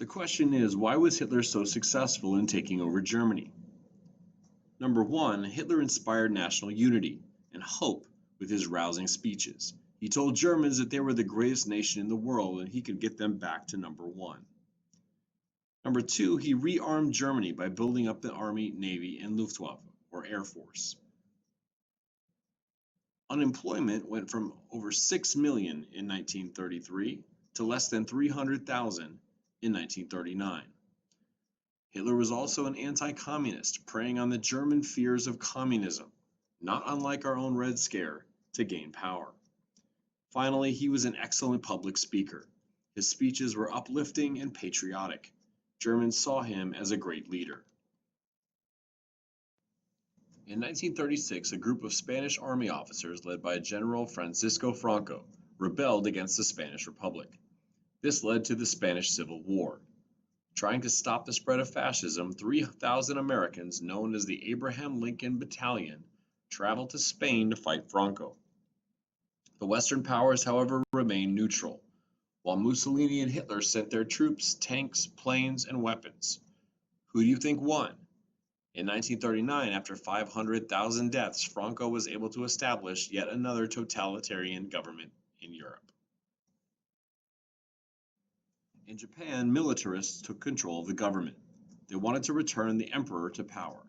The question is, why was Hitler so successful in taking over Germany? Number one, Hitler inspired national unity and hope with his rousing speeches. He told Germans that they were the greatest nation in the world and he could get them back to number one. Number two, he rearmed Germany by building up the army, navy, and Luftwaffe, or Air Force. Unemployment went from over 6 million in 1933 to less than 300,000 in 1939. Hitler was also an anti-communist, preying on the German fears of communism, not unlike our own Red Scare, to gain power. Finally, he was an excellent public speaker. His speeches were uplifting and patriotic. Germans saw him as a great leader. In 1936, a group of Spanish army officers led by General Francisco Franco rebelled against the Spanish Republic. This led to the Spanish Civil War. Trying to stop the spread of fascism, 3,000 Americans, known as the Abraham Lincoln Battalion, traveled to Spain to fight Franco. The Western powers, however, remained neutral, while Mussolini and Hitler sent their troops, tanks, planes, and weapons. Who do you think won? In 1939, after 500,000 deaths, Franco was able to establish yet another totalitarian government in Europe. In Japan, militarists took control of the government. They wanted to return the emperor to power.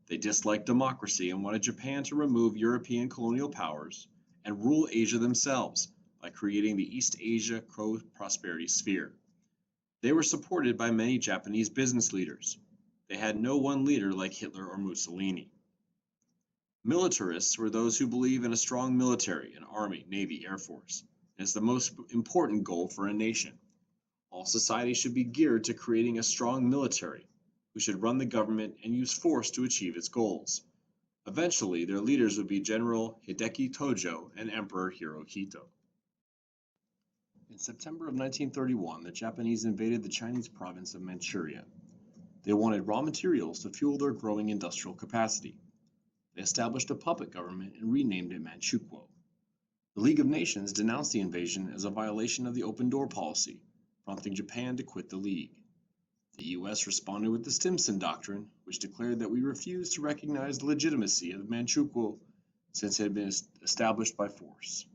They disliked democracy and wanted Japan to remove European colonial powers and rule Asia themselves by creating the East Asia Co-Prosperity Sphere. They were supported by many Japanese business leaders. They had no one leader like Hitler or Mussolini. Militarists were those who believe in a strong military, an army, navy, air force, as the most important goal for a nation. All society should be geared to creating a strong military, who should run the government and use force to achieve its goals. Eventually, their leaders would be General Hideki Tojo and Emperor Hirohito. In September of 1931, the Japanese invaded the Chinese province of Manchuria. They wanted raw materials to fuel their growing industrial capacity. They established a puppet government and renamed it Manchukuo. The League of Nations denounced the invasion as a violation of the open door policy, prompting Japan to quit the League. The U.S. responded with the Stimson Doctrine, which declared that we refuse to recognize the legitimacy of Manchukuo since it had been established by force.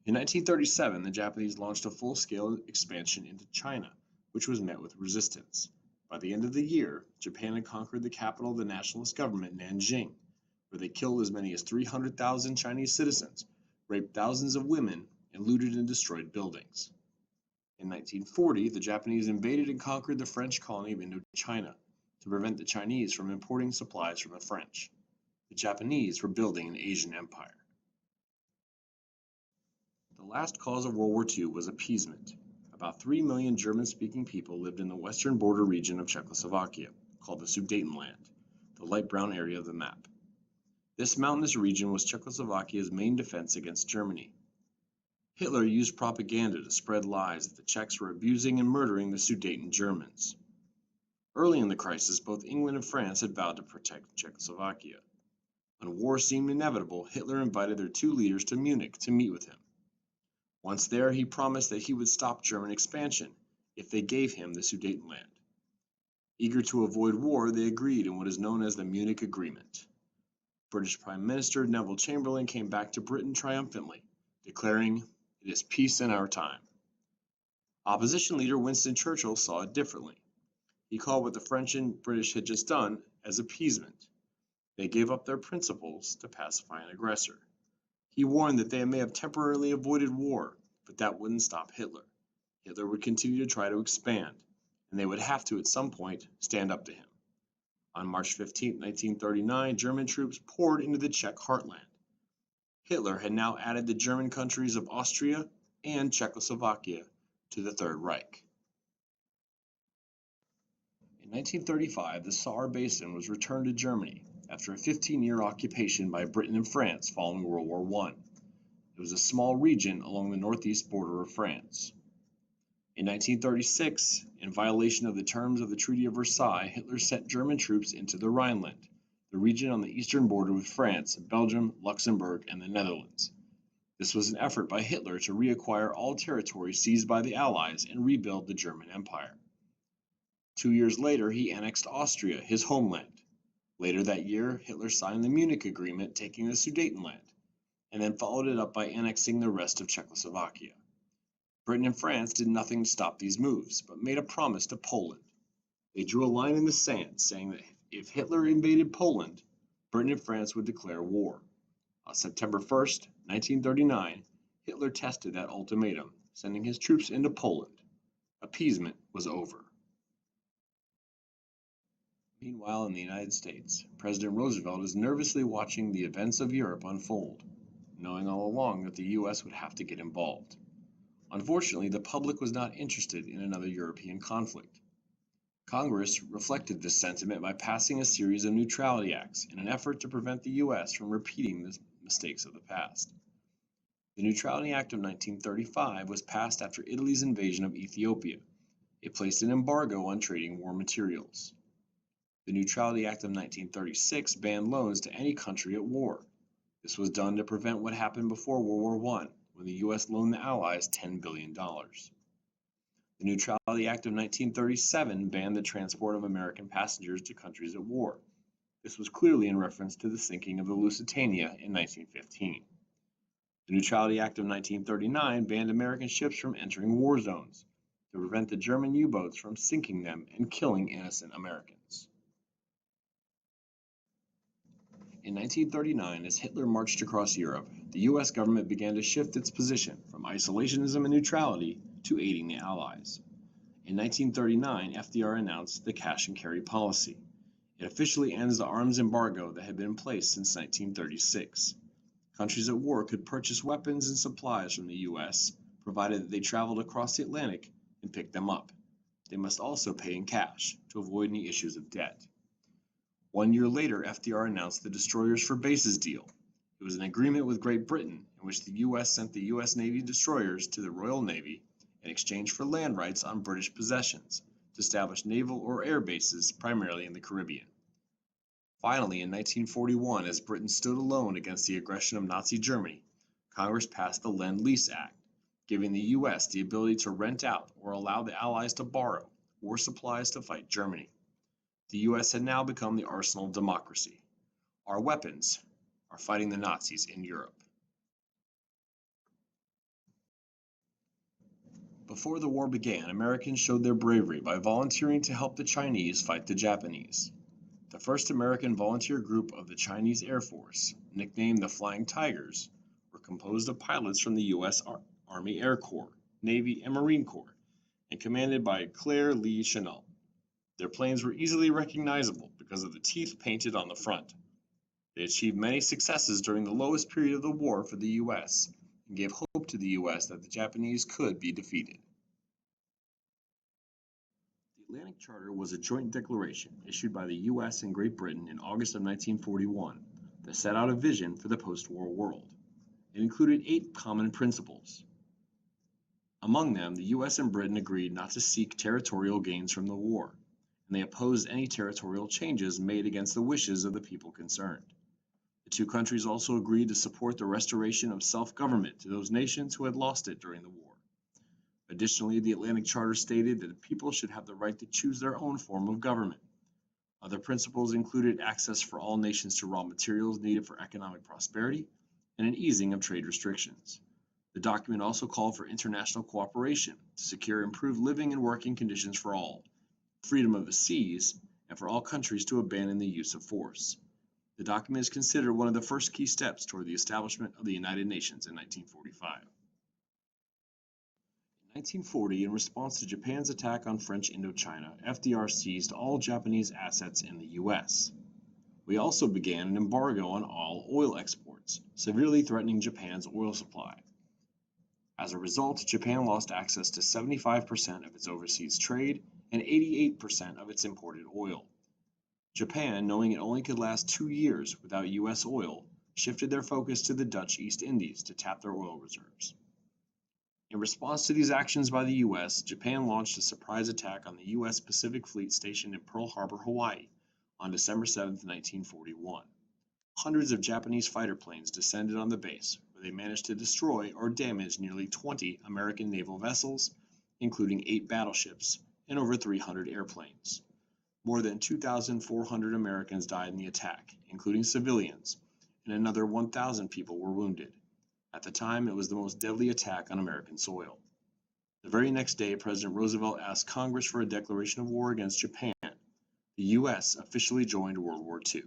In 1937, the Japanese launched a full-scale expansion into China, which was met with resistance. By the end of the year, Japan had conquered the capital of the nationalist government, Nanjing, where they killed as many as 300,000 Chinese citizens, raped thousands of women, and looted and destroyed buildings. In 1940, the Japanese invaded and conquered the French colony of Indochina to prevent the Chinese from importing supplies from the French. The Japanese were building an Asian empire. The last cause of World War II was appeasement. About 3 million German-speaking people lived in the western border region of Czechoslovakia, called the Sudetenland, the light brown area of the map. This mountainous region was Czechoslovakia's main defense against Germany. Hitler used propaganda to spread lies that the Czechs were abusing and murdering the Sudeten Germans. Early in the crisis, both England and France had vowed to protect Czechoslovakia. When war seemed inevitable, Hitler invited their two leaders to Munich to meet with him. Once there, he promised that he would stop German expansion if they gave him the Sudetenland. Eager to avoid war, they agreed in what is known as the Munich Agreement. British Prime Minister Neville Chamberlain came back to Britain triumphantly, declaring, "It is peace in our time." Opposition leader Winston Churchill saw it differently. He called what the French and British had just done as appeasement. They gave up their principles to pacify an aggressor. He warned that they may have temporarily avoided war, but that wouldn't stop Hitler. Hitler would continue to try to expand, and they would have to, at some point, stand up to him. On March 15, 1939, German troops poured into the Czech heartland. Hitler had now added the German countries of Austria and Czechoslovakia to the Third Reich. In 1935, the Saar Basin was returned to Germany after a 15-year occupation by Britain and France following World War I. It was a small region along the northeast border of France. In 1936, in violation of the terms of the Treaty of Versailles, Hitler sent German troops into the Rhineland, the region on the eastern border with France, Belgium, Luxembourg, and the Netherlands. This was an effort by Hitler to reacquire all territory seized by the Allies and rebuild the German Empire. 2 years later, he annexed Austria, his homeland. Later that year, Hitler signed the Munich Agreement, taking the Sudetenland, and then followed it up by annexing the rest of Czechoslovakia. Britain and France did nothing to stop these moves, but made a promise to Poland. They drew a line in the sand, saying that if Hitler invaded Poland, Britain and France would declare war. On September 1st, 1939, Hitler tested that ultimatum, sending his troops into Poland. Appeasement was over. Meanwhile, in the United States, President Roosevelt is nervously watching the events of Europe unfold, knowing all along that the US would have to get involved. Unfortunately, the public was not interested in another European conflict. Congress reflected this sentiment by passing a series of neutrality acts in an effort to prevent the US from repeating the mistakes of the past. The Neutrality Act of 1935 was passed after Italy's invasion of Ethiopia. It placed an embargo on trading war materials. The Neutrality Act of 1936 banned loans to any country at war. This was done to prevent what happened before World War I, when the US loaned the Allies $10 billion. The Neutrality Act of 1937 banned the transport of American passengers to countries at war. This was clearly in reference to the sinking of the Lusitania in 1915. The Neutrality Act of 1939 banned American ships from entering war zones to prevent the German U-boats from sinking them and killing innocent Americans. In 1939, as Hitler marched across Europe, the US government began to shift its position from isolationism and neutrality to aiding the Allies. In 1939, FDR announced the cash and carry policy. It officially ends the arms embargo that had been in place since 1936. Countries at war could purchase weapons and supplies from the US, provided that they traveled across the Atlantic and picked them up. They must also pay in cash to avoid any issues of debt. 1 year later, FDR announced the Destroyers for Bases deal. It was an agreement with Great Britain in which the US sent the US Navy destroyers to the Royal Navy in exchange for land rights on British possessions to establish naval or air bases primarily in the Caribbean. Finally, in 1941, as Britain stood alone against the aggression of Nazi Germany, Congress passed the Lend-Lease Act, giving the US the ability to rent out or allow the Allies to borrow war supplies to fight Germany. The US had now become the arsenal of democracy. Our weapons are fighting the Nazis in Europe. Before the war began, Americans showed their bravery by volunteering to help the Chinese fight the Japanese. The first American volunteer group of the Chinese Air Force, nicknamed the Flying Tigers, were composed of pilots from the US Army Air Corps, Navy, and Marine Corps, and commanded by Claire Lee Chennault. Their planes were easily recognizable because of the teeth painted on the front. They achieved many successes during the lowest period of the war for the US and gave hope to the US that the Japanese could be defeated. The Atlantic Charter was a joint declaration issued by the US and Great Britain in August of 1941 that set out a vision for the post-war world. It included 8 common principles. Among them, the US and Britain agreed not to seek territorial gains from the war, and they opposed any territorial changes made against the wishes of the people concerned. The two countries also agreed to support the restoration of self-government to those nations who had lost it during the war. Additionally, the Atlantic Charter stated that the people should have the right to choose their own form of government. Other principles included access for all nations to raw materials needed for economic prosperity and an easing of trade restrictions. The document also called for international cooperation to secure improved living and working conditions for all, freedom of the seas, and for all countries to abandon the use of force. The document is considered one of the first key steps toward the establishment of the United Nations in 1945. In 1940, in response to Japan's attack on French Indochina, FDR seized all Japanese assets in the US. We also began an embargo on all oil exports, severely threatening Japan's oil supply. As a result, Japan lost access to 75% of its overseas trade and 88% of its imported oil. Japan, knowing it only could last 2 years without US oil, shifted their focus to the Dutch East Indies to tap their oil reserves. In response to these actions by the US, Japan launched a surprise attack on the US Pacific Fleet stationed in Pearl Harbor, Hawaii, on December 7, 1941. Hundreds of Japanese fighter planes descended on the base, where they managed to destroy or damage nearly 20 American naval vessels, including 8 battleships and over 300 airplanes. More than 2,400 Americans died in the attack, including civilians, and another 1,000 people were wounded. At the time, it was the most deadly attack on American soil. The very next day, President Roosevelt asked Congress for a declaration of war against Japan. The U.S. officially joined World War II.